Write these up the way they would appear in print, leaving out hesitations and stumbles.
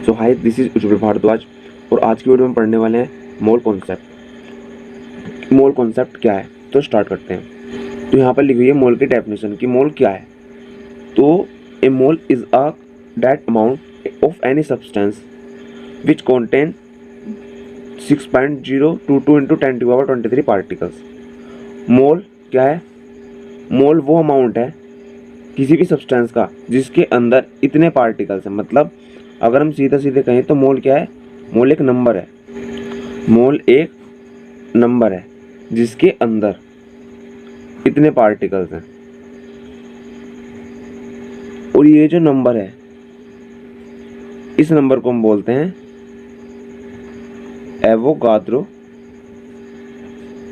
So hi, this is उज्जवल भारद्वाज और आज की वीडियो में पढ़ने वाले हैं मोल कॉन्सेप्ट। मोल कॉन्सेप्ट क्या है, तो स्टार्ट करते हैं। तो यहाँ पर लिखी हुई है मोल की डेफिनेशन कि मोल क्या है। तो a mole is a that amount of any substance which contain 6.022 into 10⁻23 particles. Mole क्या है? मोल वो अमाउंट है किसी भी सब्सटेंस का जिसके अंदर इतने पार्टिकल्स हैं। मतलब अगर हम सीधा सीधे कहें तो मोल क्या है? मोल एक नंबर है। मोल एक नंबर है जिसके अंदर इतने पार्टिकल्स हैं। और ये जो नंबर है, इस नंबर को हम बोलते हैं एवोगाद्रो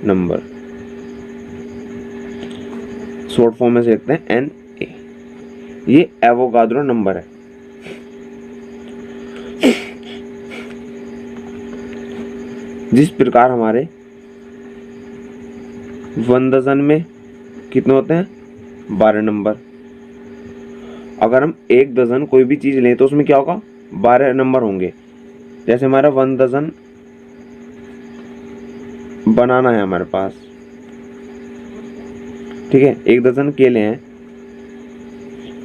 नंबर। शॉर्ट फॉर्म में से लिखते हैं NA। ये एवोगाद्रो नंबर है। जिस प्रकार हमारे 1 डजन में कितने होते हैं? 12 नंबर। अगर हम 1 डजन कोई भी चीज लें तो उसमें क्या होगा? 12 नंबर होंगे। जैसे हमारा 1 डजन बनाना है हमारे पास, ठीक है, 1 डजन केले हैं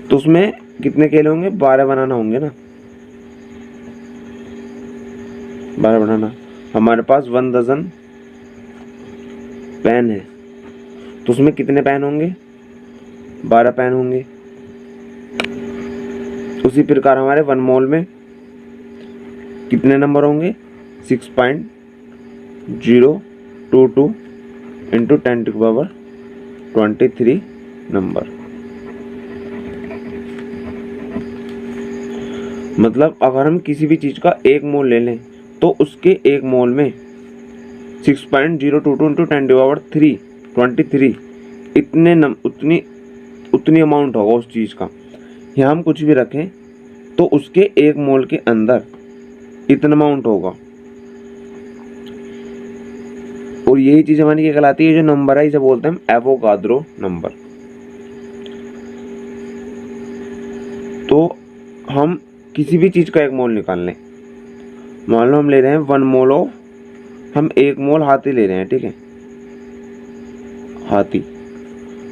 तो उसमें कितने केले होंगे? 12 बनाना होंगे ना, 12 बनाना। हमारे पास 1 डजन पेन है तो उसमें कितने पेन होंगे? 12 पेन होंगे। उसी प्रकार हमारे 1 मोल में कितने नंबर होंगे? 6.022 इंटू 10⁻23 नंबर। मतलब अगर हम किसी भी चीज का 1 मोल ले लें तो उसके 1 मोल में 6.022 इंटू 10⁻23 उतनी अमाउंट होगा उस चीज का। यहाँ हम कुछ भी रखें तो उसके 1 मोल के अंदर इतना अमाउंट होगा। और यही चीज हमारी क्या कहलाती है? जो नंबर है इसे बोलते हैं हम एवोगाद्रो नंबर। तो हम किसी भी चीज का 1 मोल निकाल लें। मान लो हम ले रहे हैं 1 मोल ऑफ, हम 1 मोल हाथी ले रहे हैं, ठीक है, हाथी।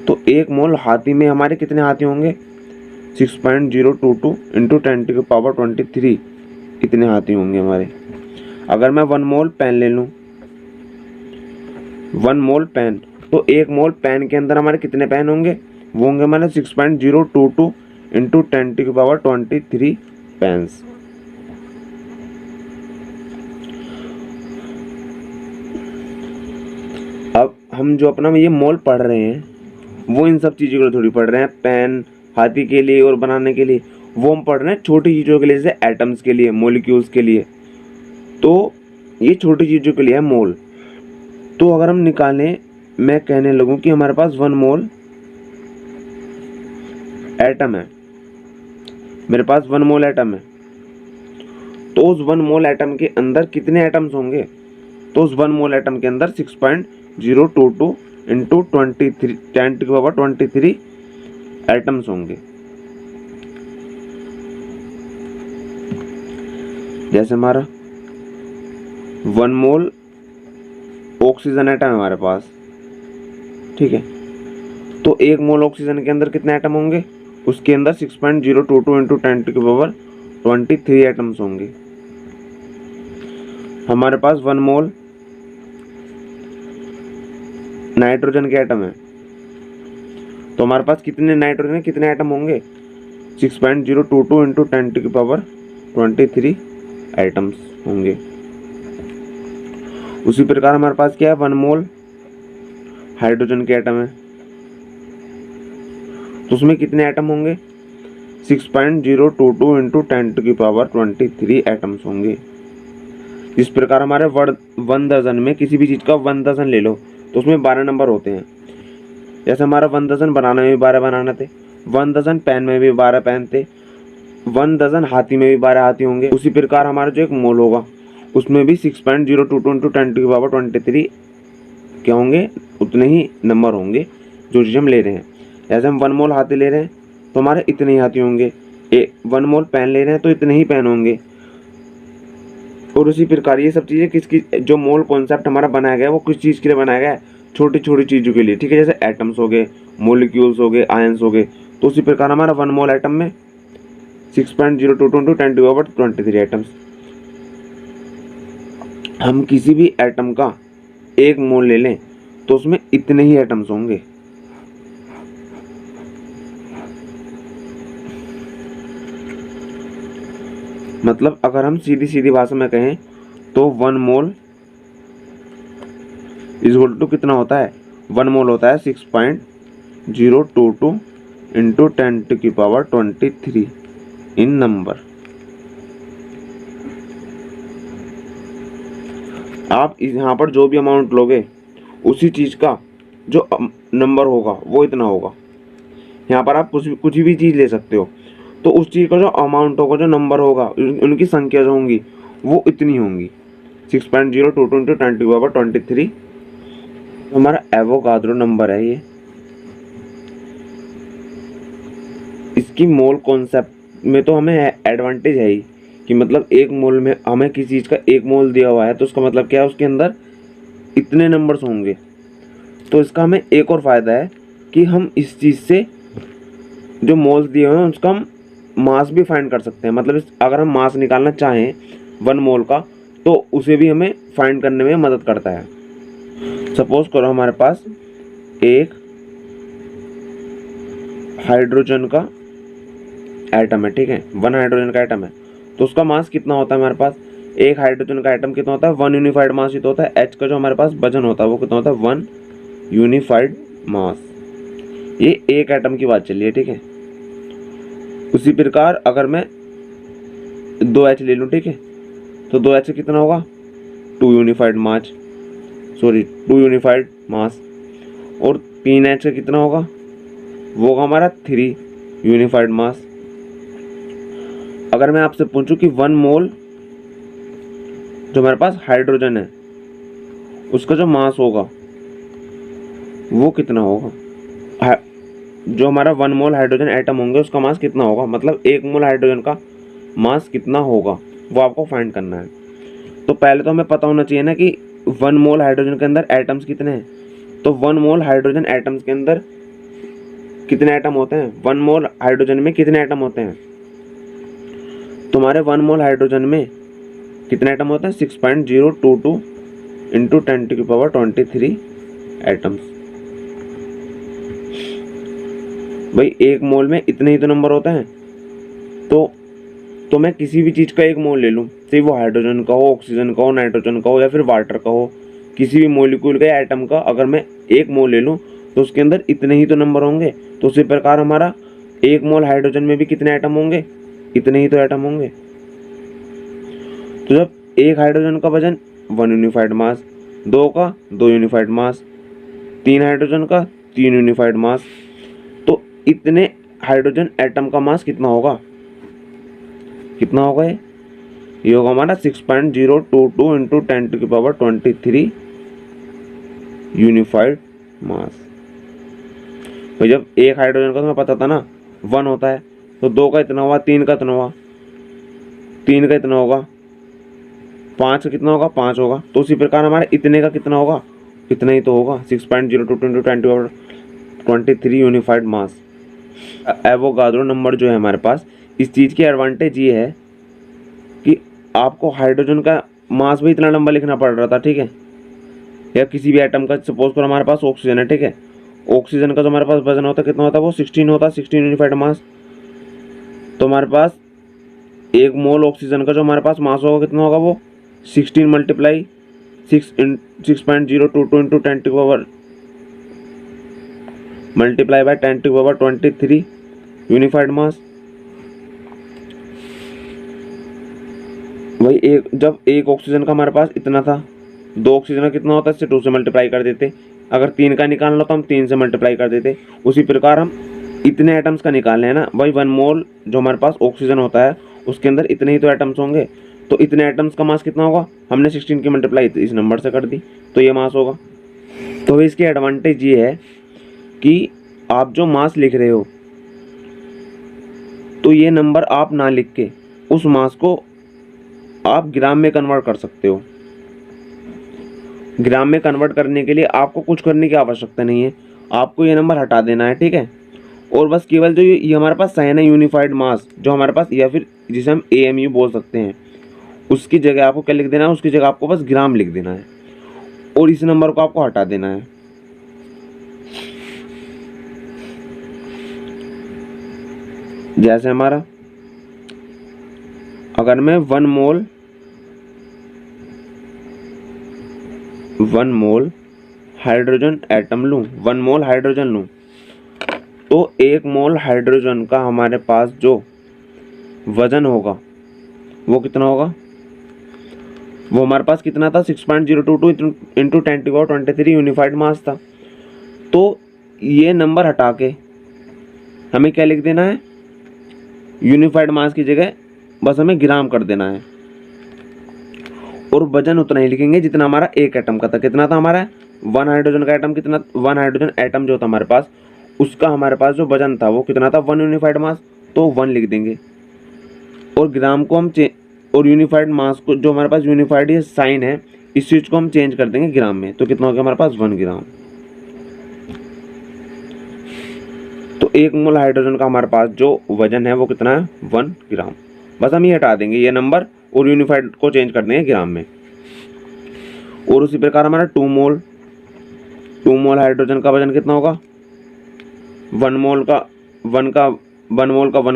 तो 1 मोल हाथी में हमारे कितने हाथी होंगे? 6.022 इंटू 10⁻23 इतने हाथी होंगे हमारे। अगर मैं 1 मोल पेन ले लूं, 1 मोल पेन, तो 1 मोल पेन के अंदर हमारे कितने पेन होंगे? वो होंगे हमारे 6.022 इंटू 10⁻23 पेन्स। अब हम जो अपना ये मोल पढ़ रहे हैं वो इन सब चीज़ों के लिए थोड़ी पढ़ रहे हैं, पेन हाथी के लिए और बनाने के लिए। वो हम पढ़ रहे हैं छोटी चीज़ों के लिए, जैसे एटम्स के लिए, मॉलिक्यूल्स के लिए। तो ये छोटी चीज़ों के लिए है मोल। तो अगर हम निकालें, मैं कहने लगूं कि हमारे पास 1 मोल एटम है, मेरे पास 1 मोल एटम है, तो उस 1 मोल एटम के अंदर कितने एटम्स होंगे? तो उस 1 मोल एटम के अंदर 6.022 इंटू 10⁻23 एटम्स होंगे। जैसे हमारा 1 मोल ऑक्सीजन एटम है हमारे पास, ठीक है, तो 1 मोल ऑक्सीजन के अंदर कितने एटम होंगे? उसके अंदर 6.022 इंटू 10⁻23 एटम्स होंगे। हमारे पास 1 मोल नाइट्रोजन के एटम है तो हमारे पास कितने नाइट्रोजन कितने एटम होंगे? 6.022 इंटू 10⁻23 एटम्स होंगे। उसी प्रकार हमारे पास क्या है? 1 मोल हाइड्रोजन के एटम है तो उसमें कितने एटम होंगे? 6.022 इंटू 10⁻23 एटम्स होंगे। इस प्रकार हमारे 1 डजन में किसी भी चीज का 1 डजन ले लो तो उसमें 12 नंबर होते हैं। जैसे हमारा 1 डजन बनाने में भी 12 बनाना थे, 1 डजन पेन में भी 12 पेन थे, 1 डजन हाथी में भी 12 हाथी होंगे। उसी प्रकार हमारा जो एक मोल होगा उसमें भी 6.022 इंटू 10⁻23 क्या होंगे? उतने ही नंबर होंगे जो चीज़ हम ले रहे हैं। जैसे हम 1 मोल हाथी ले रहे हैं तो हमारे इतने ही हाथी होंगे। 1 मोल पेन ले रहे हैं तो इतने ही पेन होंगे। और उसी प्रकार ये सब चीज़ें किसकी, जो मोल कॉन्सेप्ट हमारा बनाया गया है वो किस चीज़ के लिए बनाया गया है, छोटी छोटी चीज़ों के लिए, ठीक है। जैसे एटम्स हो गए, मोलिक्यूल्स हो गए, आयंस हो गए। तो उसी प्रकार हमारा 1 मोल एटम में 6.02 × 10⁻23 एटम्स। हम किसी भी एटम का 1 मोल ले लें तो उसमें इतने ही एटम्स होंगे। मतलब अगर हम सीधी सीधी भाषा में कहें तो 1 मोल इक्वल टू कितना होता है, 1 मोल होता है 6.022 × 10⁻23 इन नंबर। आप यहाँ पर जो भी अमाउंट लोगे उसी चीज़ का जो नंबर होगा वो इतना होगा। यहाँ पर आप कुछ भी चीज़ ले सकते हो, तो उस चीज़ का जो अमाउंट होगा, जो नंबर होगा, उनकी संख्या जो होंगी वो इतनी होंगी, 6.022 × 10⁻23 हमारा एवोगाद्रो नंबर है ये। इसकी मोल कॉन्सेप्ट में तो हमें एडवांटेज है ही कि मतलब 1 मोल में हमें किसी चीज़ का 1 मोल दिया हुआ है तो उसका मतलब क्या है, उसके अंदर इतने नंबर्स होंगे। तो इसका हमें एक और फ़ायदा है कि हम इस चीज़ से जो मोल्स दिए हुए हैं उसका हम मास भी फाइंड कर सकते हैं। मतलब अगर हम मास निकालना चाहें 1 मोल का तो उसे भी हमें फाइंड करने में मदद करता है। सपोज करो हमारे पास एक हाइड्रोजन का एटम है, ठीक है, 1 हाइड्रोजन का एटम है, तो उसका मास कितना होता है हमारे पास, एक हाइड्रोजन का एटम कितना होता है, 1 यूनिफाइड मास ही तो होता है। H का जो हमारे पास वजन होता है वो कितना होता है, 1 यूनिफाइड मास। ये एक एटम की बात चली है, ठीक है। उसी प्रकार अगर मैं 2H ले लूँ, ठीक है, तो 2H कितना होगा, 2 यूनिफाइड मास, 2 यूनिफाइड मास। और 3H का कितना होगा, वो होगा हमारा 3 यूनिफाइड मास। अगर मैं आपसे पूछूं कि 1 मोल जो हमारे पास हाइड्रोजन है उसका जो मास होगा वो कितना होगा, जो हमारा 1 मोल हाइड्रोजन एटम होंगे उसका मास कितना होगा, मतलब 1 मोल हाइड्रोजन का मास कितना होगा वो आपको फाइंड करना है। तो पहले तो हमें पता होना चाहिए ना कि 1 मोल हाइड्रोजन के अंदर एटम्स कितने हैं। तो 1 मोल हाइड्रोजन एटम्स के अंदर कितने एटम होते हैं, 1 मोल हाइड्रोजन में कितने एटम होते हैं। तुम्हारे 1 मोल हाइड्रोजन में कितने एटम होते हैं, 6.022 × 10⁻23 एटम्स। भाई 1 मोल में इतने ही तो नंबर होते हैं। तो मैं किसी भी चीज़ का 1 मोल ले लूँ, चाहे वो हाइड्रोजन का हो, ऑक्सीजन का हो, नाइट्रोजन का हो या फिर वाटर का हो, किसी भी मोलिक्यूल का एटम का अगर मैं 1 मोल ले लूँ तो उसके अंदर इतने ही तो नंबर होंगे। तो उसी प्रकार हमारा 1 मोल हाइड्रोजन में भी कितने एटम होंगे, इतने ही तो एटम होंगे। तो जब एक हाइड्रोजन का वजन 1 यूनिफाइड मास, 2 का 2 यूनिफाइड मास, 3 हाइड्रोजन का 3 यूनिफाइड मास, तो इतने हाइड्रोजन एटम का मास कितना होगा, कितना होगा ये होगा हमारा 6.022 × 10⁻23 यूनिफाइड मास। तो जब एक हाइड्रोजन का तुम्हें पता था ना 1 होता है, तो 2 का इतना हुआ, 3 का इतना हुआ, 3 का इतना होगा, 5 का कितना होगा, 5 होगा। तो उसी प्रकार हमारे इतने का कितना होगा, इतना ही तो होगा, 6.022 × 10⁻23 यूनिफाइड मास। एवोगाद्रो नंबर जो है हमारे पास, इस चीज़ की एडवांटेज ये है कि आपको हाइड्रोजन का मास भी इतना लंबा लिखना पड़ रहा था, ठीक है, या किसी भी एटम का, सपोज करो हमारे पास ऑक्सीजन है, ठीक है, ऑक्सीजन का जो हमारे पास वजन होता है कितना होता है, वो 16 होता है, 16 यूनिफाइड मास। तो हमारे पास 1 मोल ऑक्सीजन का जो हमारे पास मास होगा कितना होगा, वो 16 × 6.022 × 10⁻23 यूनिफाइड मास। वही जब एक ऑक्सीजन का हमारे पास इतना था, 2 ऑक्सीजन का कितना होता है, इससे 2 से मल्टीप्लाई कर देते। अगर 3 का निकालना तो हम 3 से मल्टीप्लाई कर देते। उसी प्रकार हम इतने एटम्स का निकालना है ना भाई, 1 मोल जो हमारे पास ऑक्सीजन होता है उसके अंदर इतने ही तो एटम्स होंगे। तो इतने एटम्स का मास कितना होगा, हमने 16 की मल्टीप्लाई इस नंबर से कर दी, तो ये मास होगा। तो इसकी एडवांटेज ये है कि आप जो मास लिख रहे हो तो ये नंबर आप ना लिख के उस मास को आप ग्राम में कन्वर्ट कर सकते हो। ग्राम में कन्वर्ट करने के लिए आपको कुछ करने की आवश्यकता नहीं है, आपको ये नंबर हटा देना है, ठीक है। और बस केवल जो ये हमारे पास साइन है यूनिफाइड मास जो हमारे पास, या फिर जिसे हम AMU बोल सकते हैं, उसकी जगह आपको क्या लिख देना है, उसकी जगह आपको बस ग्राम लिख देना है और इस नंबर को आपको हटा देना है। जैसे हमारा अगर मैं 1 मोल हाइड्रोजन एटम लूँ, 1 मोल हाइड्रोजन लूँ, तो 1 मोल हाइड्रोजन का हमारे पास जो वजन होगा वो कितना होगा, वो हमारे पास कितना था, 6.022 इंटू 10⁻23 यूनिफाइड मास था। तो ये नंबर हटा के हमें क्या लिख देना है, यूनिफाइड मास की जगह बस हमें ग्राम कर देना है और वजन उतना ही लिखेंगे जितना हमारा एक एटम का था। कितना था हमारा 1 हाइड्रोजन का एटम, कितना 1 हाइड्रोजन एटम जो था हमारे पास, उसका हमारे पास जो वजन था वो कितना था 1 यूनिफाइड मास, तो 1 लिख देंगे। और ग्राम को हम और यूनिफाइड मास को, जो हमारे पास यूनिफाइड ये साइन है, इस चीज को हम चेंज कर देंगे ग्राम में, तो कितना हो गया हमारे पास 1 ग्राम। तो 1 मोल हाइड्रोजन का हमारे पास जो वजन है वो कितना है 1 ग्राम। बस हम ये हटा देंगे ये नंबर और यूनिफाइड को चेंज कर देंगे ग्राम में। और उसी प्रकार हमारा 2 मोल हाइड्रोजन का वजन कितना होगा, 1 मोल का 1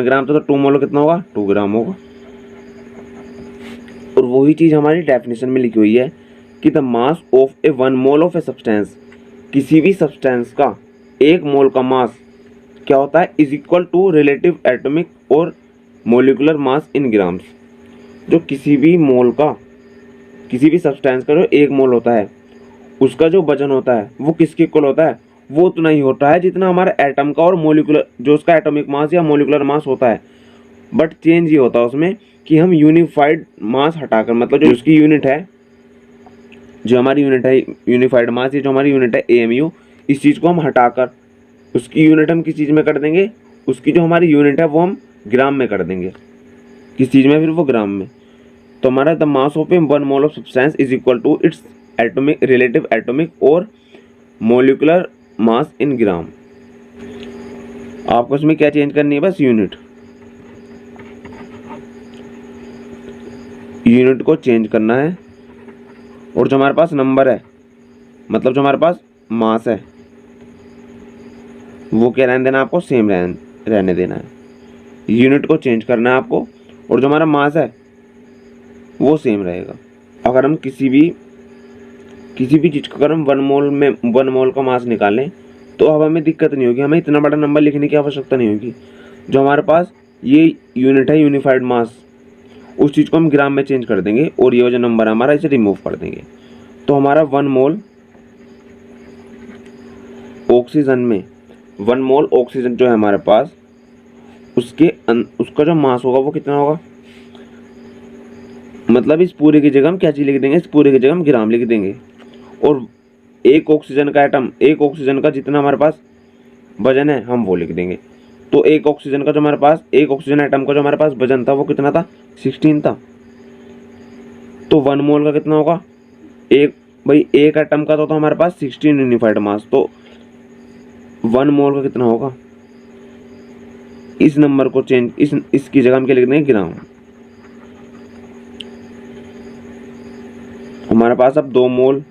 ग्राम, तो 2 मोल कितना होगा 2 ग्राम होगा। और वही चीज हमारी डेफिनेशन में लिखी हुई है कि the mass of a 1 mole of a substance, किसी भी सब्सटेंस का 1 मोल का मास क्या होता है, is equal to relative atomic और मोलिकुलर मास इन ग्राम्स। जो किसी भी सब्सटेंस का जो 1 मोल होता है उसका जो वजन होता है वो किसके इक्वल होता है, वो उतना ही होता है जितना हमारा एटम का और मोलिकुलर जो उसका एटॉमिक मास या मोलिकुलर मास होता है। बट चेंज ये होता है उसमें कि हम यूनिफाइड मास हटाकर, मतलब जो उसकी यूनिट है, जो हमारी यूनिट है यूनिफाइड मास, ये जो हमारी यूनिट है AMU, इस चीज़ को हम हटाकर उसकी यूनिट हम किस चीज़ में कर देंगे, उसकी जो हमारी यूनिट है वो हम ग्राम में कर देंगे। किस चीज़ में, फिर वो ग्राम में। तो हमारा the mass of a 1 mole of substance is equal to its atomic relative atomic और मोलिकुलर मास इन ग्राम। आपको इसमें क्या चेंज करनी है, बस यूनिट को चेंज करना है। और जो हमारे पास नंबर है, मतलब जो हमारे पास मास है, वो क्या रहने देना, आपको सेम रहने देना है। यूनिट को चेंज करना है आपको, और जो हमारा मास है वो सेम रहेगा। अगर हम किसी भी चीज़ को अगर हम 1 मोल का मास निकालें तो अब हमें दिक्कत नहीं होगी, हमें इतना बड़ा नंबर लिखने की आवश्यकता नहीं होगी। जो हमारे पास ये यूनिट है यूनिफाइड मास, उस चीज़ को हम ग्राम में चेंज कर देंगे और ये जो नंबर है हमारा इसे रिमूव कर देंगे। तो हमारा 1 मोल ऑक्सीजन में 1 मोल ऑक्सीजन जो है हमारे पास, उसका जो मास होगा वो कितना होगा, मतलब इस पूरे की जगह हम क्या चीज़ लिख देंगे, इस पूरे की जगह हम ग्राम लिख देंगे। और एक ऑक्सीजन का जितना हमारे पास वजन है हम वो लिख देंगे। तो एक ऑक्सीजन एटम का जो हमारे पास वजन था वो कितना था 16 था। तो 1 मोल का कितना होगा, एक एटम का तो हमारे पास 16 यूनिफाइड मास, तो 1 मोल का कितना होगा, इस नंबर को चेंज इसकी जगह हम क्या लिख देंगे ग्राम। हमारे पास अब 2 मोल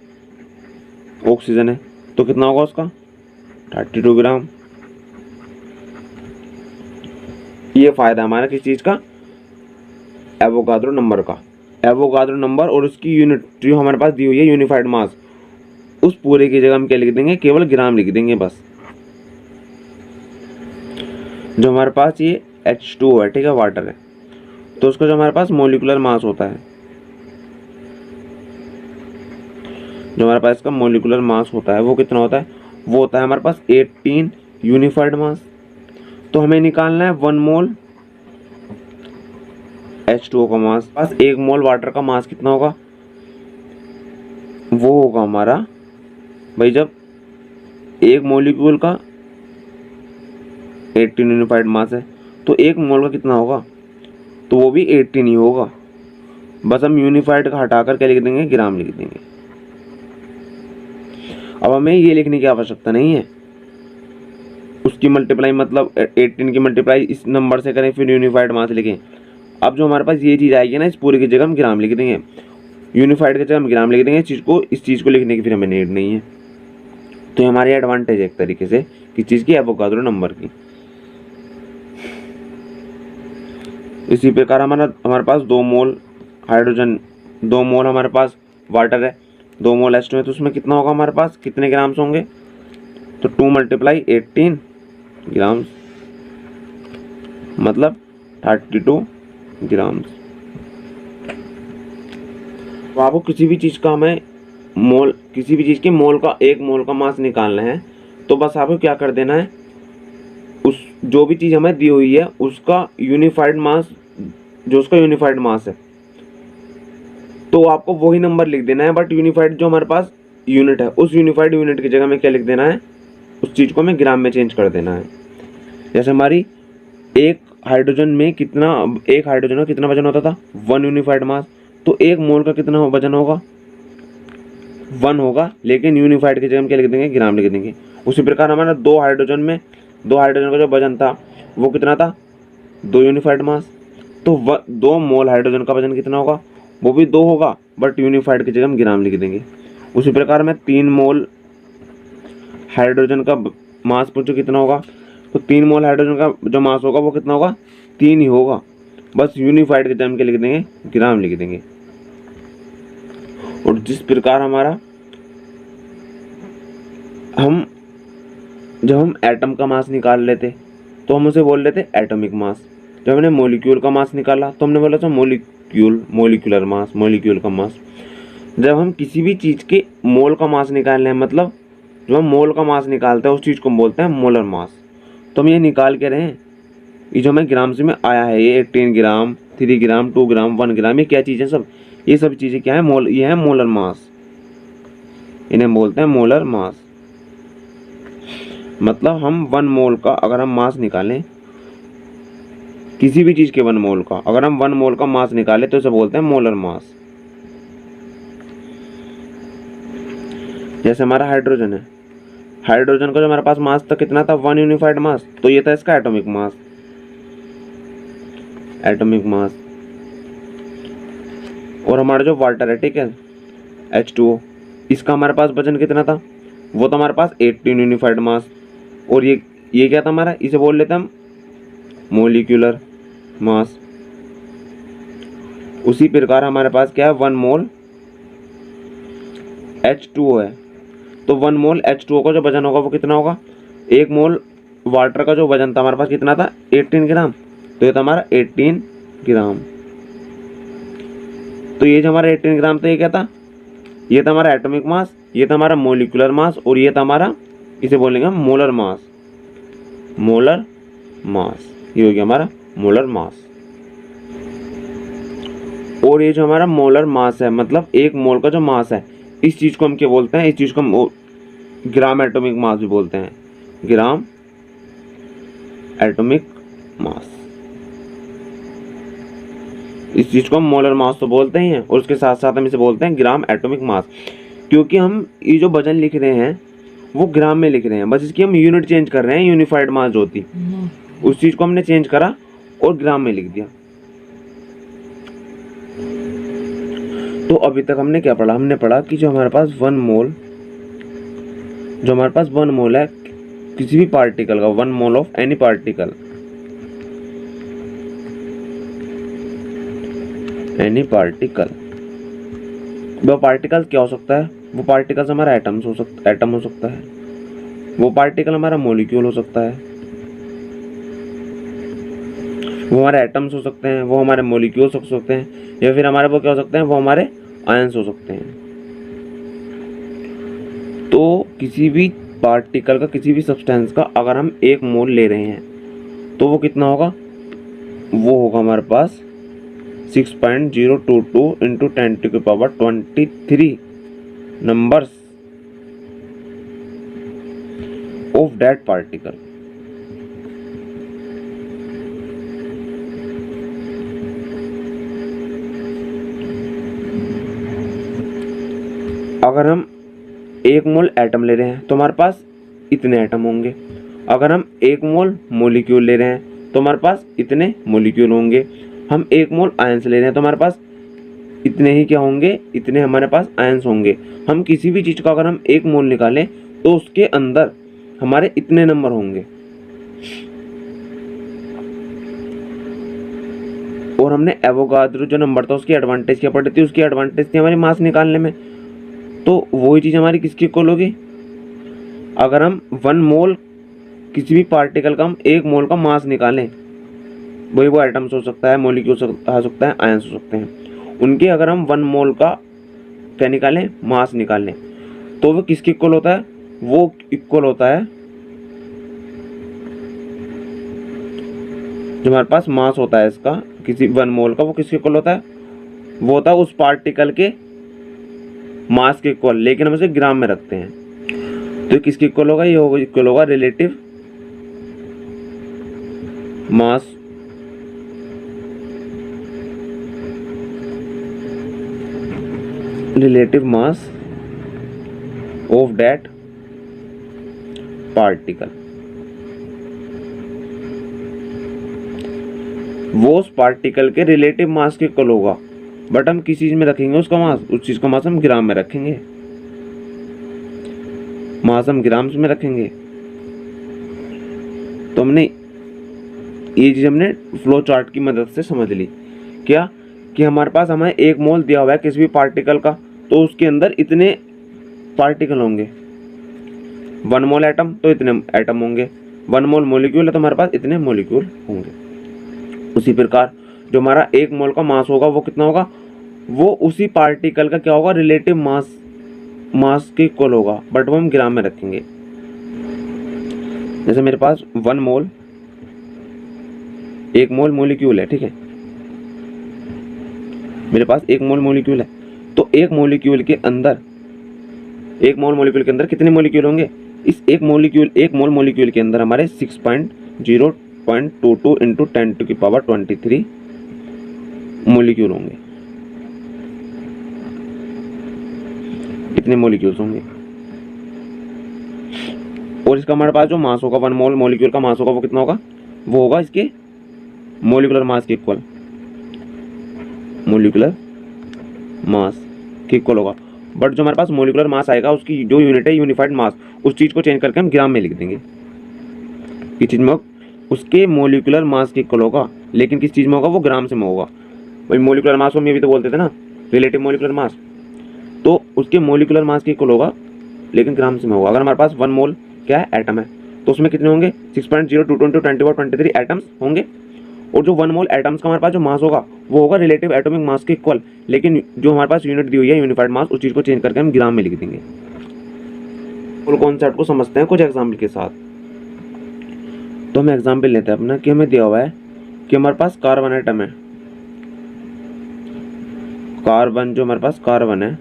ऑक्सीजन है तो कितना होगा उसका 32 ग्राम। ये फायदा हमारा किस चीज का, एवोगाद्रो नंबर और उसकी यूनिट जो हमारे पास दी हुई है यूनिफाइड मास, उस पूरे की जगह हम क्या लिख देंगे, केवल ग्राम लिख देंगे बस। जो हमारे पास ये H2O है, ठीक है, वाटर है, तो उसका जो हमारे पास मोलिकुलर मास होता है, जो हमारे पास इसका मोलिकुलर मास होता है वो कितना होता है, वो होता है हमारे पास 18 यूनिफाइड मास। तो हमें निकालना है 1 मोल H2O का मास, बस 1 मोल वाटर का मास कितना होगा, वो होगा हमारा भाई, जब एक मोलिक्यूल का 18 यूनिफाइड मास है तो 1 मोल का कितना होगा, तो वो भी 18 ही होगा। बस हम यूनिफाइड का हटाकर क्या लिख देंगे, ग्राम लिख देंगे। अब हमें ये लिखने की आवश्यकता नहीं है, उसकी मल्टीप्लाई मतलब 18 की मल्टीप्लाई इस नंबर से करें फिर यूनिफाइड मास लिखें। अब जो हमारे पास ये चीज़ आएगी ना, इस पूरे की जगह हम ग्राम लिख देंगे, यूनिफाइड की जगह हम ग्राम लिख देंगे। इस चीज़ को लिखने की फिर हमें नीड नहीं है। तो ये हमारी एडवांटेज है एक तरीके से किस चीज़ की, एवोगाड्रो नंबर की। इसी प्रकार हमारे पास 2 मोल हाइड्रोजन, 2 मोल हमारे पास वाटर है, 2 मोल H2 है, तो उसमें कितना होगा हमारे पास, कितने ग्राम्स होंगे, तो 2 × 18 ग्राम्स मतलब 32 ग्राम्स। तो आपको किसी भी चीज़ का हमें मोल, किसी भी चीज़ के मोल का, 1 मोल का मास निकालना है, तो बस आपको क्या कर देना है, उस जो भी चीज़ हमें दी हुई है उसका यूनिफाइड मास, जो उसका यूनिफाइड मास है, तो आपको वही नंबर लिख देना है। बट यूनिफाइड जो हमारे पास यूनिट है, उस यूनिफाइड यूनिट की जगह में क्या लिख देना है, उस चीज़ को हमें ग्राम में चेंज कर देना है। जैसे हमारी एक हाइड्रोजन में कितना, एक हाइड्रोजन का कितना वजन होता था, 1 यूनिफाइड मास, तो 1 मोल का कितना वजन होगा, 1 होगा, लेकिन यूनिफाइड की जगह हम क्या लिख देंगे, ग्राम लिख देंगे। उसी प्रकार हमारा 2 हाइड्रोजन में, 2 हाइड्रोजन का जो वजन था वो कितना था, 2 यूनिफाइड मास, तो 2 मोल हाइड्रोजन का वजन कितना होगा, वो भी 2 होगा, बट यूनिफाइड की जगह हम ग्राम लिख देंगे। उसी प्रकार में 3 मोल हाइड्रोजन का मास पूछो कितना होगा, तो 3 मोल हाइड्रोजन का जो मास होगा वो कितना होगा, 3 ही होगा, बस यूनिफाइड की जगह हम क्या लिख देंगे, ग्राम लिख देंगे। और जिस प्रकार हमारा जब हम एटम का मास निकाल लेते तो हम उसे बोल लेते एटॉमिक मास। जब हमने मॉलिक्यूल का मास निकाला तो हमने बोला था मॉलिक्यूलर मास, मॉलिक्यूल का मास। जब हम किसी भी चीज़ के मोल का मास निकाल रहे हैं, मतलब जो हम मोल का मास निकालते हैं उस चीज़ को हम बोलते हैं मोलर मास। तो हम ये निकाल के रहे हैं, ये जो हमें ग्राम से में आया है, ये 18 ग्राम, 3 ग्राम, 2 ग्राम, 1 ग्राम, ये क्या चीज़ है सब, ये सब चीज़ें क्या है, ये है मोलर मास, इन्हें बोलते हैं मोलर मास। मतलब हम 1 मोल का अगर हम मास निकालें, किसी भी चीज़ के 1 मोल का अगर हम 1 मोल का मास निकालें तो इसे बोलते हैं मोलर मास। जैसे हमारा हाइड्रोजन है, हाइड्रोजन का जो हमारे पास मास था कितना था, 1 यूनिफाइड मास, तो ये था इसका एटॉमिक मास, एटॉमिक मास। और हमारा जो वाटर है, ठीक है, H2O, इसका हमारे पास वजन कितना था, वो तो हमारे पास 18 यूनिफाइड मास। और ये क्या था हमारा, इसे बोल लेते हम मोलिकुलर मास। उसी प्रकार हमारे पास क्या है, 1 मोल H2O है, तो 1 मोल H2O का जो वजन होगा वो कितना होगा, 1 मोल वाटर का जो वजन था हमारे पास कितना था, 18 ग्राम, तो ये था हमारा 18 ग्राम। तो ये जो हमारा 18 ग्राम था, ये क्या था, ये था हमारा एटॉमिक मास, ये था हमारा मोलिकुलर मास, और ये था हमारा, इसे बोलेंगे हम मोलर मास, मोलर मास, ये हो गया हमारा मोलर मास। और ये जो हमारा मोलर मास है, मतलब 1 मोल का जो मास है, इस चीज़ को हम क्या बोलते हैं, इस चीज़ को हम ग्राम एटॉमिक मास भी बोलते हैं, ग्राम एटॉमिक मास। इस चीज़ को हम मोलर मास तो बोलते ही हैं, और उसके साथ साथ हम इसे बोलते हैं ग्राम एटॉमिक मास, क्योंकि हम ये जो वजन लिख रहे हैं वो ग्राम में लिख रहे हैं, बस इसकी हम यूनिट चेंज कर रहे हैं। यूनिफाइड मास जो होती उस चीज़ को हमने चेंज करा और ग्राम में लिख दिया। तो अभी तक हमने क्या पढ़ा, हमने पढ़ा कि जो हमारे पास 1 मोल, जो हमारे पास 1 मोल है किसी भी पार्टिकल का, 1 mole of any particle, any particle, वो पार्टिकल क्या हो सकता है, वो पार्टिकल हमारा एटम हो सकता है, वो पार्टिकल हमारा मॉलिक्यूल हो सकता है, वो हमारे एटम्स हो सकते हैं, वो हमारे मॉलिक्यूल्स हो सकते हैं, या फिर हमारे वो क्या हो सकते हैं, वो हमारे आयंस हो सकते हैं। तो किसी भी पार्टिकल का, किसी भी सब्सटेंस का अगर हम 1 मोल ले रहे हैं तो वो कितना होगा, वो होगा हमारे पास 6.022 × 10⁻23 numbers of that particle। अगर हम 1 मोल एटम ले रहे हैं तो हमारे पास इतने एटम होंगे। अगर हम 1 मोल मोलिक्यूल ले रहे हैं तो हमारे पास इतने मोलिक्यूल होंगे। हम 1 मोल आयंस ले रहे हैं तो हमारे पास इतने ही क्या होंगे, इतने हमारे पास आयंस होंगे। हम किसी भी चीज़ का अगर हम 1 मोल निकालें तो उसके अंदर हमारे इतने नंबर होंगे। और हमने एवोगाद्रो जो नंबर था उसकी एडवांटेज क्या पड़ी थी, उसकी एडवांटेज थी हमारी मास निकालने में। तो वही चीज़ हमारी किसकी इक्वल होगी, अगर हम 1 मोल किसी भी पार्टिकल का हम 1 मोल का मास निकालें, वही वो एटम्स हो सकता है, मॉलिक्यूल हो सकता है, आयंस हो सकते हैं, उनके अगर हम 1 मोल का क्या निकालें, मास निकालें, तो वो किसके इक्वल होता है, वो इक्वल होता है जो हमारे पास मास होता है इसका किसी 1 मोल का, वो किसके इक्वल होता है, वो होता है उस पार्टिकल के मास के इक्वल, लेकिन हम इसे ग्राम में रखते हैं। तो किसके इक्वल होगा, ये होगा इक्वल होगा relative mass of that particle. वो उस पार्टिकल के रिलेटिव मास के इक्वल होगा, बट हम किस चीज में रखेंगे उसका मास, उस चीज का मास हम ग्राम में रखेंगे, मास हम ग्राम्स में रखेंगे। तो हमने ये चीज हमने फ्लो चार्ट की मदद से समझ ली, क्या कि हमारे पास हमें 1 मोल दिया हुआ है किसी भी पार्टिकल का, तो उसके अंदर इतने पार्टिकल होंगे। 1 मोल एटम तो इतने एटम होंगे, 1 मोल मोलिक्यूल है तो हमारे पास इतने मोलिक्यूल होंगे। उसी प्रकार जो हमारा 1 मोल का मास होगा वो कितना होगा, वो उसी पार्टिकल का क्या होगा, रिलेटिव मास के इक्वल होगा, बट वो हम ग्राम में रखेंगे। जैसे मेरे पास 1 मोल 1 मोल मोलिक्यूल है, ठीक है, मेरे पास 1 मोल मोलिक्यूल है, तो 1 मोलिक्यूल के अंदर कितने मोलिक्यूल होंगे, इस 1 मोल मोलिक्यूल के अंदर हमारे 6.0.22 इंटू 10⁻23 मोलिक्यूल होंगे, इतने मोलिक्यूल्स होंगे। और इसका हमारे पास जो मास होगा, 1 मोल मोलिक्यूल का मास होगा वो कितना होगा, वो होगा इसके मोलिकुलर मास के इक्वल, मोलिकुलर मास के इक्वल होगा। बट जो हमारे पास मोलिकुलर मास आएगा उसकी जो यूनिट है यूनिफाइड मास, उस चीज़ को चेंज करके हम ग्राम में लिख देंगे। किस चीज़ में, उसके मोलिकुलर मास के इक्वल होगा, लेकिन किस चीज़ में होगा, वो ग्राम से में होगा। भाई मोलिकुलर मास हम ये भी तो बोलते थे ना, रिलेटिव मोलिकुलर मास, तो उसके मोलिकुलर मास के इक्वल होगा लेकिन ग्राम से में होगा। अगर हमारे पास 1 मोल क्या है, एटम है, तो उसमें कितने होंगे, 6.022 इंटू 10⁻23 एटम्स होंगे। और जो 1 मोल एटम्स का हमारे पास जो मास होगा वो होगा रिलेटिव एटॉमिक मास के इक्वल, लेकिन जो हमारे पास यूनिट दी हुई है यूनिफाइड मास, उस चीज़ को चेंज करके हम ग्राम में लिख देंगे। फुल कॉन्सेप्ट को समझते हैं कुछ एग्जाम्पल के साथ। तो हम एग्जाम्पल लेते हैं अपना कि हमें दिया हुआ है कि हमारे पास कार्बन एटम है, कार्बन जो हमारे पास कार्बन है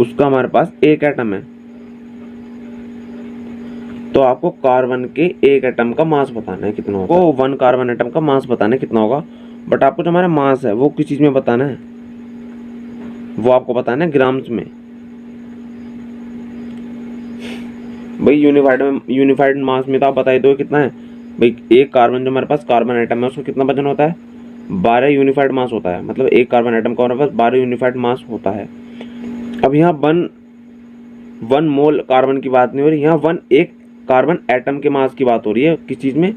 उसका हमारे पास 1 एटम है, तो आपको कार्बन के 1 एटम का मास बताना है कितना होगा, वो 1 कार्बन एटम का मास बताना है कितना होगा, बट आपको जो हमारा मास है वो किस चीज़ में बताना है, वो आपको बताना है ग्राम्स में। भाई यूनिफाइड मास में तो आप बताइए दो कितना है, भाई 1 कार्बन जो हमारे पास कार्बन एटम है उसको कितना वजन होता है, 12 यूनिफाइड मास होता है, मतलब 1 कार्बन एटम का हमारे पास 12 यूनिफाइड मास होता है। अब यहाँ 1 मोल कार्बन की बात नहीं हो रही, यहाँ 1 कार्बन एटम के मास की बात हो रही है, किस चीज़ में,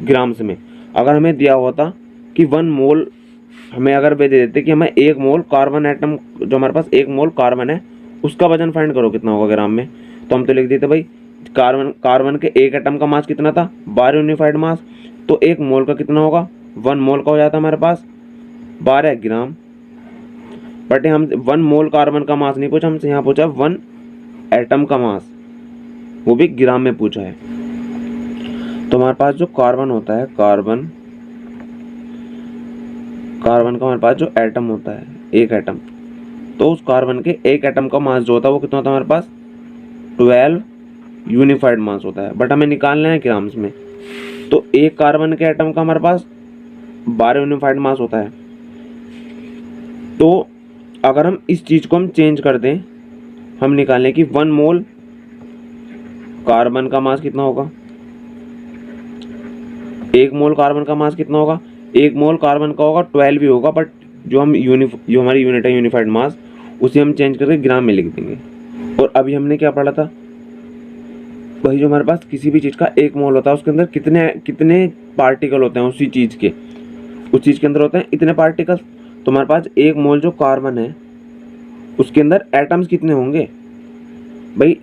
ग्राम्स में। अगर हमें दिया होता कि 1 मोल, हमें अगर वे दे देते कि हमें 1 मोल कार्बन एटम, जो हमारे पास 1 मोल कार्बन है उसका वजन फाइंड करो कितना होगा ग्राम में, तो हम तो लिख देते भाई कार्बन के 1 एटम का मास कितना था, 12 यूनिफाइड मास, तो 1 मोल का कितना होगा, 1 मोल का हो जाता हमारे पास 12 ग्राम। बट हम 1 मोल कार्बन का मास नहीं पूछा, हमसे यहाँ पूछा 1 एटम का मास, वो भी ग्राम में पूछा है। तो हमारे पास जो कार्बन होता है, कार्बन का हमारे पास जो एटम होता है 1 एटम, तो उस कार्बन के 1 एटम का मास जो होता है वो कितना होता है हमारे पास, 12 यूनिफाइड मास होता है, बट हमें निकालना है ग्राम्स में। तो 1 कार्बन के एटम का हमारे पास 12 यूनिफाइड मास होता है। तो अगर हम इस चीज़ को हम चेंज कर दें हम निकालें कि 1 मोल कार्बन का मास कितना होगा, 1 मोल कार्बन का मास कितना होगा, 1 मोल कार्बन का होगा 12 भी होगा, बट जो हमारी यूनिट है यूनिफाइड मास, उसे हम चेंज करके ग्राम में लिख देंगे। और अभी हमने क्या पढ़ा था, वही जो हमारे पास किसी भी चीज़ का 1 मोल होता है उसके अंदर कितने कितने पार्टिकल होते हैं, उसी चीज़ के अंदर होते हैं इतने पार्टिकल। तो हमारे पास 1 मोल जो कार्बन है उसके अंदर एटम्स कितने होंगे भाई,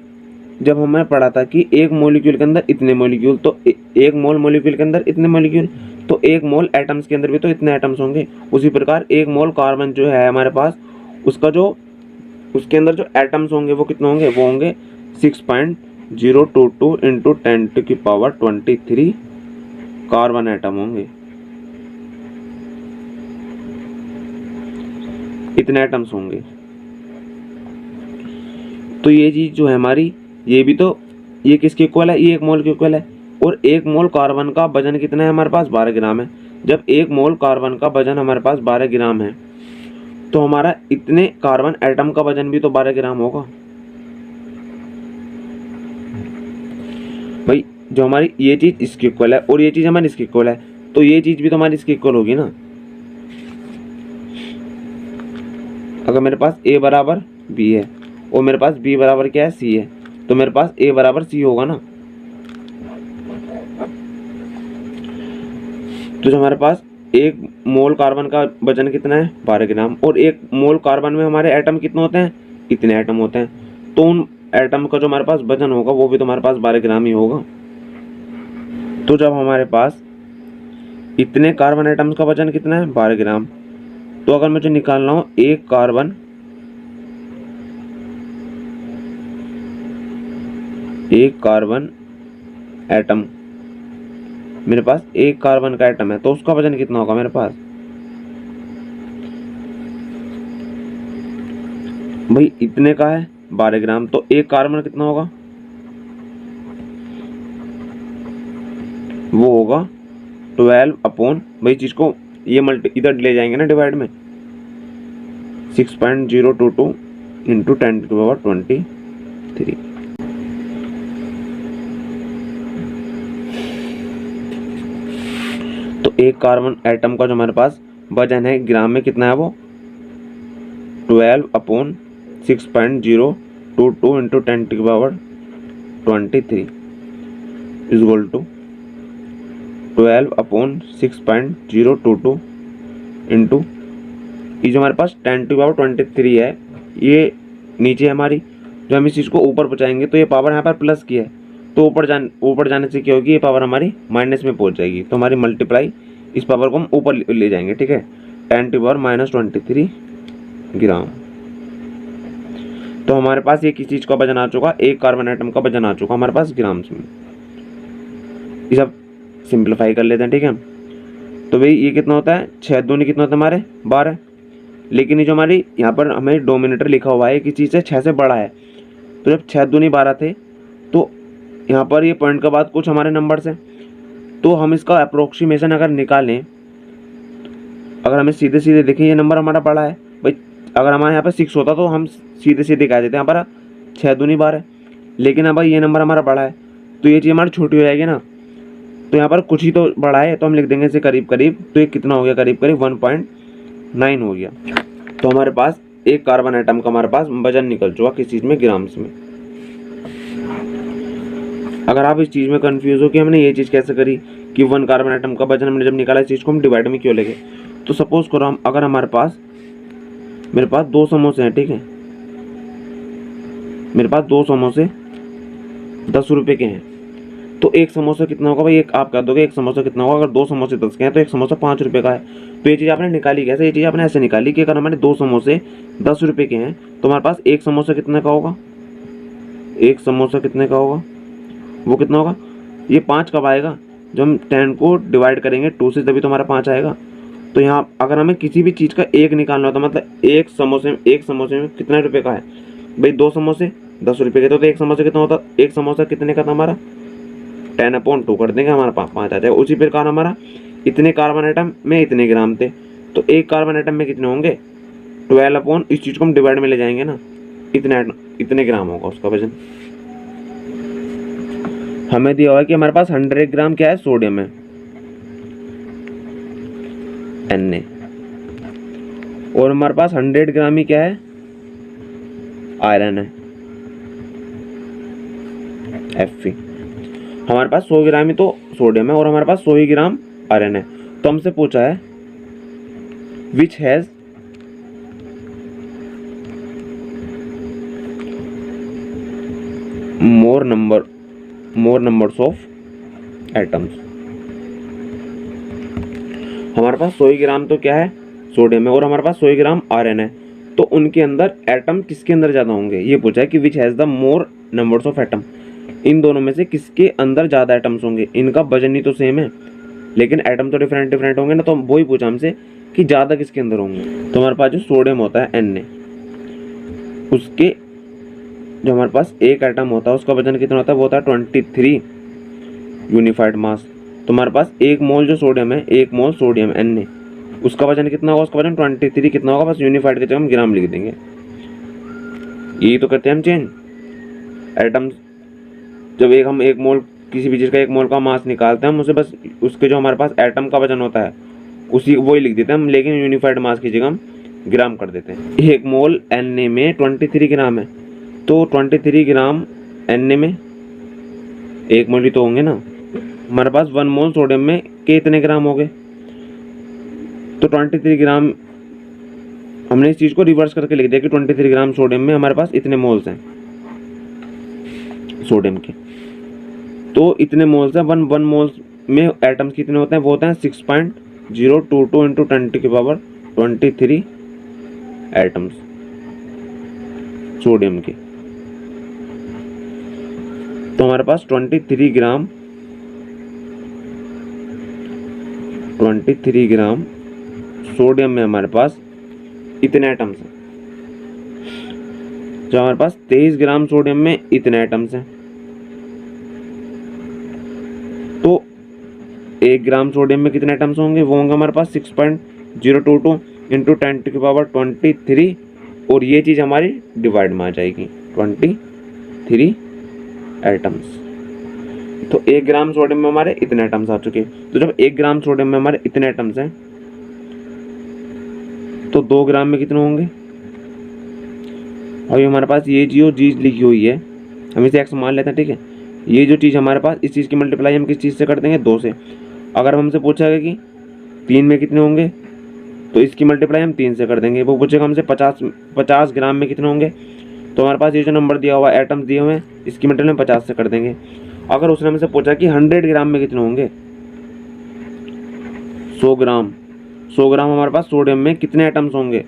जब हमने पढ़ा था कि 1 मॉलिक्यूल के अंदर इतने मॉलिक्यूल, तो 1 मोल मॉलिक्यूल के अंदर इतने मॉलिक्यूल, तो 1 मोल एटम्स के अंदर भी तो इतने एटम्स होंगे। उसी प्रकार 1 मोल कार्बन जो है हमारे पास, उसके अंदर जो एटम्स होंगे वो कितने होंगे, वो होंगे 6.022 इंटू 10⁻23 कार्बन एटम होंगे, इतने एटम्स होंगे। तो ये चीज जो है हमारी, ये भी तो, ये किसके इक्वल है, ये 1 मोल के इक्वल है। और 1 मोल कार्बन का वजन कितना है हमारे पास, 12 ग्राम है। जब 1 मोल कार्बन का वजन हमारे पास 12 ग्राम है, तो हमारा इतने कार्बन एटम का वजन भी तो 12 ग्राम होगा भाई। जो हमारी ये चीज इसके इक्वल है और ये चीज हमारी इसके इक्वल है, तो ये चीज भी तो हमारी इसके इक्वल होगी ना। अगर मेरे पास A बराबर B है और मेरे पास B बराबर क्या है, C है, तो मेरे पास A बराबर C होगा ना। तो जो हमारे पास 1 मोल कार्बन का वजन कितना है, 12 ग्राम, और 1 मोल कार्बन में हमारे एटम कितने होते हैं, इतने एटम होते हैं। तो उन एटम का जो हमारे पास वजन होगा वो भी तो हमारे पास 12 ग्राम ही होगा। तो जब हमारे पास इतने कार्बन एटम्स का वजन कितना है, 12 ग्राम, तो अगर मुझे निकालना हो एक कार्बन एटम, मेरे पास 1 कार्बन का एटम है, तो उसका वजन कितना होगा मेरे पास भाई, इतने का है 12 ग्राम, तो 1 कार्बन कितना होगा, वो होगा 12 अपॉन, भाई चीज को ये इधर ले जाएंगे ना डिवाइड में, 6.022 इंटू 10⁻23। तो 1 कार्बन एटम का जो हमारे पास वजन है ग्राम में कितना है, वो 12 upon 6.022 into 10⁻23 is equal to 12 upon 6.022 into, ये जो हमारे पास 10⁻23 है, ये नीचे हमारी, जो हम इस चीज़ को ऊपर पहुँचाएंगे तो ये पावर यहाँ पर प्लस की है, तो ऊपर जाने से क्या होगी, ये पावर हमारी माइनस में पहुँच जाएगी, तो हमारी मल्टीप्लाई इस पावर को हम ऊपर ले जाएंगे, ठीक है, 10⁻23 ग्राम। तो हमारे पास ये किस चीज़ का वजन आ चुका, 1 कार्बन एटम का वजन आ चुका हमारे पास ग्राम्स में। ये सब सिंप्लीफाई कर लेते हैं, ठीक है। तो भाई ये कितना होता है, 6 दूनी कितना होता है हमारे 12, लेकिन ये जो हमारी यहाँ पर हमें डोमिनेटर लिखा हुआ है किस चीज़ से, 6 से बड़ा है। तो जब 6 दूनी 12 थे, तो यहाँ पर ये पॉइंट के बाद कुछ हमारे नंबर्स हैं, तो हम इसका अप्रोक्सीमेशन अगर निकालें, अगर हमें सीधे सीधे देखें ये नंबर हमारा बड़ा है भाई, अगर हमारे यहाँ पर 6 होता तो हम सीधे सीधे कह देते हैं यहाँ पर 6 दूनी 12, लेकिन अब भाई ये नंबर हमारा बड़ा है, तो ये चीज़ हमारी छोटी हो जाएगी ना, तो यहाँ पर कुछ ही तो बड़ा है, तो हम लिख देंगे इसे करीब करीब, तो ये कितना हो गया, करीब करीब 1.9 हो गया। तो हमारे पास 1 कार्बन एटम का हमारे पास वजन निकल चुका किस चीज़ में, ग्राम्स में। अगर आप इस चीज़ में कंफ्यूज हो कि हमने ये चीज़ कैसे करी कि 1 कार्बन एटम का वजन हमने जब निकाला, इस चीज़ को हम डिवाइड में क्यों लेंगे, तो सपोज करो हम, अगर हमारे पास, मेरे पास 2 समोसे हैं, ठीक है, मेरे पास 2 समोसे 10 रुपये के हैं, तो 1 समोसा कितना होगा भाई, एक आप कह दोगे 1 समोसा कितना होगा, अगर 2 समोसे 10 के हैं तो 1 समोसा 5 रुपये का है। तो ये चीज़ आपने निकाली कैसे, ये चीज़ आपने ऐसे निकाली कि अगर हमारे 2 समोसे 10 रुपये के हैं, तो हमारे पास 1 समोसा कितने का होगा, 1 समोसा कितने का होगा, वो कितना होगा, ये 5 कब आएगा, जब हम 10 को डिवाइड करेंगे 2 से, तभी तो हमारा 5 आएगा। तो यहाँ अगर हमें किसी भी चीज़ का 1 निकालना होता, मतलब 1 समोसे में कितने रुपये का है भाई, 2 समोसे 10 रुपये के, तो 1 समोसा कितना होता, 1 समोसा कितने का था हमारा, 10/2 कर देंगे, हमारा 5 आ जाएगा। उसी प्रकार हमारा इतने कार्बन आइटम में इतने ग्राम थे, तो 1 कार्बन आइटम में कितने होंगे 12 इस चीज़ को हम डिवाइड में ले जाएंगे ना, इतने ग्राम होगा उसका वजन। हमें दिया हुआ है कि हमारे पास 100 ग्राम क्या है, सोडियम है, Na, और हमारे पास 100 ग्राम ही क्या है, आयरन है, Fe। हमारे पास 100 ग्राम ही तो सोडियम है और हमारे पास 100 ही ग्राम आयरन है। तो हमसे पूछा है which has more numbers of atoms. हमारे पास 100 ग्राम तो क्या है, सोडियम है, और हमारे पास 100 ग्राम आयरन है। तो उनके अंदर एटम किसके अंदर ज़्यादा होंगे, ये पूछा है कि which has the more numbers of atom. इन दोनों में से किसके अंदर ज़्यादा एटम्स होंगे। इनका वजन ही तो सेम है लेकिन एटम तो डिफरेंट होंगे ना, तो वो ही पूछा हमसे कि ज़्यादा किसके अंदर होंगे। तो हमारे पास जो सोडियम होता है Na, उसके जो हमारे पास एक एटम होता है उसका वजन कितना होता है, वो होता है 23 यूनिफाइड मास। तो हमारे पास 1 मोल जो सोडियम है, 1 मोल सोडियम Na, उसका वजन कितना होगा, उसका वजन 23 कितना होगा, बस यूनिफाइड के जगह हम ग्राम लिख देंगे। यही तो करते हैं हम चेंज एटम्स। जब हम एक मोल किसी भी चीज़ का 1 मोल का मास निकालते हैं, हम उसे बस उसके जो हमारे पास एटम का वजन होता है उसी वही लिख देते हैं हम, लेकिन यूनिफाइड मास की जगह हम ग्राम कर देते हैं। 1 मोल Na में 23 ग्राम है, तो 23 ग्राम Na में 1 मोल ही तो होंगे ना। हमारे पास 1 मोल सोडियम में कितने ग्राम हो गए, तो 23 ग्राम। हमने इस चीज़ को रिवर्स करके लिख दिया कि 23 ग्राम सोडियम में हमारे पास इतने मोल्स हैं सोडियम के। तो इतने मोल्स हैं, वन मोल्स में एटम्स कितने होते हैं, वो होते हैं 6.022 इंटू 10⁻23 एटम्स सोडियम के। तो हमारे पास 23 ग्राम सोडियम में हमारे पास इतने एटम्स हैं। जो हमारे पास 23 ग्राम सोडियम में इतने एटम्स हैं, तो 1 ग्राम सोडियम में कितने एटम्स होंगे, वो होंगे हमारे पास 6.022 इंटू 10⁻23, और ये चीज़ हमारी डिवाइड में आ जाएगी 23 एटम्स। तो 1 ग्राम सोडियम में हमारे इतने एटम्स आ चुके। तो जब 1 ग्राम सोडियम में हमारे इतने एटम्स हैं तो 2 ग्राम में कितने होंगे, और ये हमारे पास ये जो चीज़ लिखी हुई है हम इसे x मान लेते हैं, ठीक है। ये जो चीज़ हमारे पास, इस चीज़ की मल्टीप्लाई हम किस चीज़ से कर देंगे, 2 से। अगर हमसे पूछा है कि 3 में कितने होंगे, तो इसकी मल्टीप्लाई हम 3 से कर देंगे। वो पूछेगा हमसे 50 ग्राम में कितने होंगे, तो हमारे पास ये जो नंबर दिया हुआ है, एटम्स दिए हुए हैं, इसकी मल्टीप्लाई हम 50 से कर देंगे। अगर उसने हमसे पूछा कि 100 ग्राम में कितने होंगे, 100 ग्राम हमारे पास सोडियम में कितने एटम्स होंगे,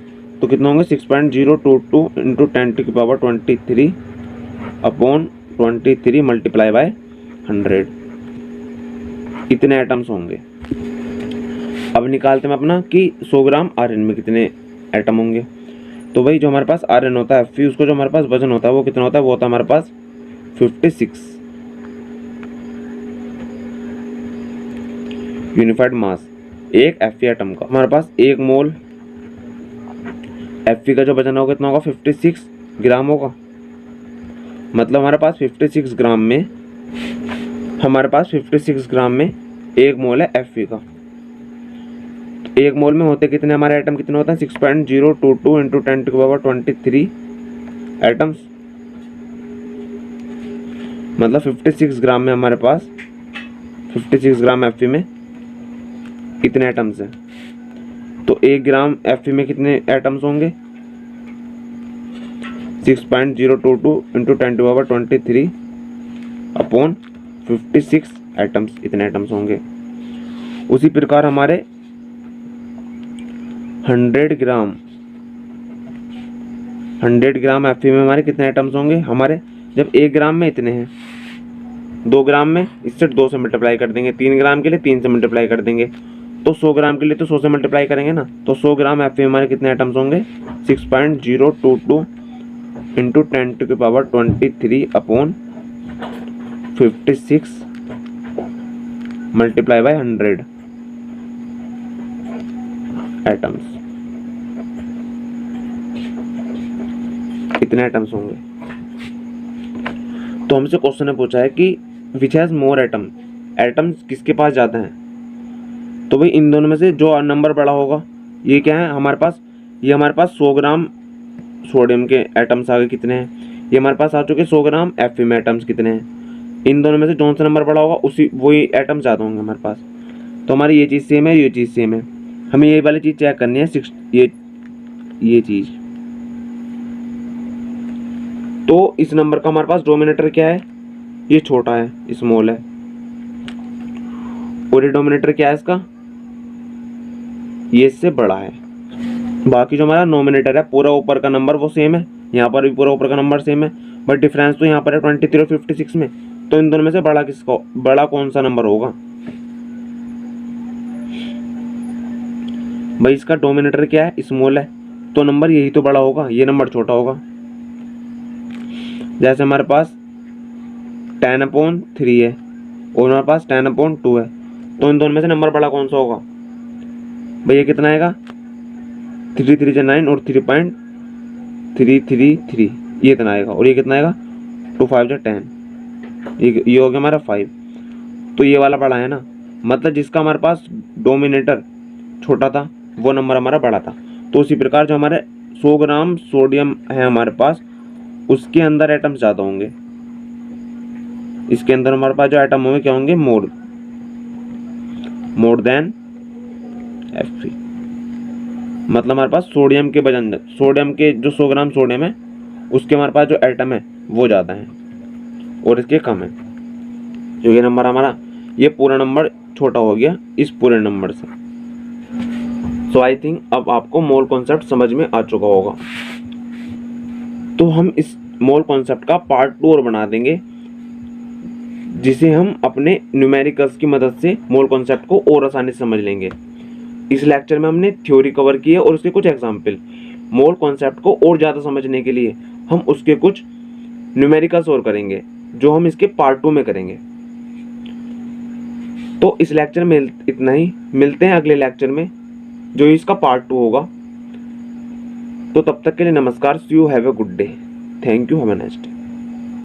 तो कितने होंगे 6.022 इंटू 10⁻23 अपॉन 23 मल्टीप्लाई बाय 100, इतने एटम्स होंगे। अब निकालते हैं अपना कि 100 ग्राम आयरन में कितने एटम होंगे। तो भाई जो हमारे पास आयरन होता है फिर उसको जो हमारे पास वजन होता है वो कितना होता है, वो होता है हमारे पास 56 यूनिफाइड मास एक Fe एटम का। हमारे पास 1 मोल Fe का जो वजन होगा कितना होगा, 56 ग्राम होगा। मतलब हमारे पास 56 ग्राम में 1 मोल है Fe का। 1 मोल में होते कितने हमारे एटम कितने होते हैं, 6.022 इंटू 10⁻23 एटम्स। मतलब 56 ग्राम में हमारे पास 56 ग्राम Fe में कितने एटम्स हैं। तो 1 ग्राम Fe में कितने एटम्स होंगे, 6.022 इंटू 10⁻23 अपॉन 56 एटम्स, इतने एटम्स होंगे। उसी प्रकार हमारे 100 ग्राम Fe में हमारे कितने एटम्स होंगे, हमारे जब 1 ग्राम में इतने हैं, 2 ग्राम में इससे 2 से मल्टीप्लाई कर देंगे, 3 ग्राम के लिए 3 से मल्टीप्लाई कर देंगे, तो 100 ग्राम के लिए तो 100 से मल्टीप्लाई करेंगे ना। तो 100 ग्राम Fe में हमारे कितने एटम्स होंगे, 6.022 into 10⁻23 upon 56 multiply by 100 atoms. इतने एटम्स होंगे। तो हमसे क्वेश्चन ने पूछा है कि which has more atom, atoms किसके पास ज़्यादा हैं। तो भाई इन दोनों में से जो नंबर बड़ा होगा, ये क्या है हमारे पास, ये हमारे पास 100 ग्राम सोडियम के एटम्स आ गए कितने हैं, ये हमारे पास आ चुके 100 ग्राम Fe में एटम्स कितने हैं। इन दोनों में से कौन सा नंबर बड़ा होगा, उसी वही एटम ज़्यादा होंगे हमारे पास। तो हमारी ये चीज़ सेम है, ये चीज़ सेम है, हमें ये वाली चीज़ चेक करनी है, ये चीज़। तो इस नंबर का हमारे पास डोमिनेटर क्या है, ये छोटा है, स्मॉल है, और ये डोमिनेटर क्या है इसका, ये इससे बड़ा है। बाकी जो हमारा नोमिनेटर है पूरा ऊपर का नंबर वो सेम है, यहाँ पर भी पूरा ऊपर का नंबर सेम है, बट डिफरेंस तो यहाँ पर है 23 और 56 में। तो इन दोनों में से बड़ा किसका, बड़ा कौन सा नंबर होगा भाई, इसका डोमिनेटर क्या है, स्मॉल है, तो नंबर यही तो बड़ा होगा, ये नंबर छोटा होगा। जैसे हमारे पास 10/3 है और हमारे पास 10/2 है, तो इन दोनों में से नंबर बड़ा कौन सा होगा भैया, कितना आएगा 3 3 9 और 3.333, ये इतना आएगा, और ये कितना आएगा 2 5 10, ये हो गया हमारा 5। तो ये वाला बड़ा है ना, मतलब जिसका हमारे पास डोमिनेटर छोटा था वो नंबर हमारा बड़ा था। तो उसी प्रकार जो हमारे 100 ग्राम सोडियम है हमारे पास, उसके अंदर एटम्स ज़्यादा होंगे, इसके अंदर हमारे पास जो एटम होंगे क्या होंगे, मोर देन Fe। मतलब हमारे पास सोडियम के वजन, सोडियम के जो 100 ग्राम सोडियम है उसके हमारे पास जो एटम है वो ज़्यादा है और इसके कम है। जो ये नंबर हमारा, ये पूरा नंबर छोटा हो गया इस पूरे नंबर से। सो आई थिंक अब आपको मोल कॉन्सेप्ट समझ में आ चुका होगा। तो हम इस मोल कॉन्सेप्ट का पार्ट 2 और बना देंगे, जिसे हम अपने न्यूमेरिकल्स की मदद से मोल कॉन्सेप्ट को और आसानी से समझ लेंगे। इस लेक्चर में हमने थ्योरी कवर की है और उसके कुछ एग्जाम्पल। मोल कॉन्सेप्ट को और ज़्यादा समझने के लिए हम उसके कुछ न्यूमेरिकल्स और करेंगे, जो हम इसके पार्ट 2 में करेंगे। तो इस लेक्चर में इतना ही, मिलते हैं अगले लेक्चर में जो इसका पार्ट 2 होगा। तो तब तक के लिए नमस्कार, see you, have a good day, thank you, have a nice day.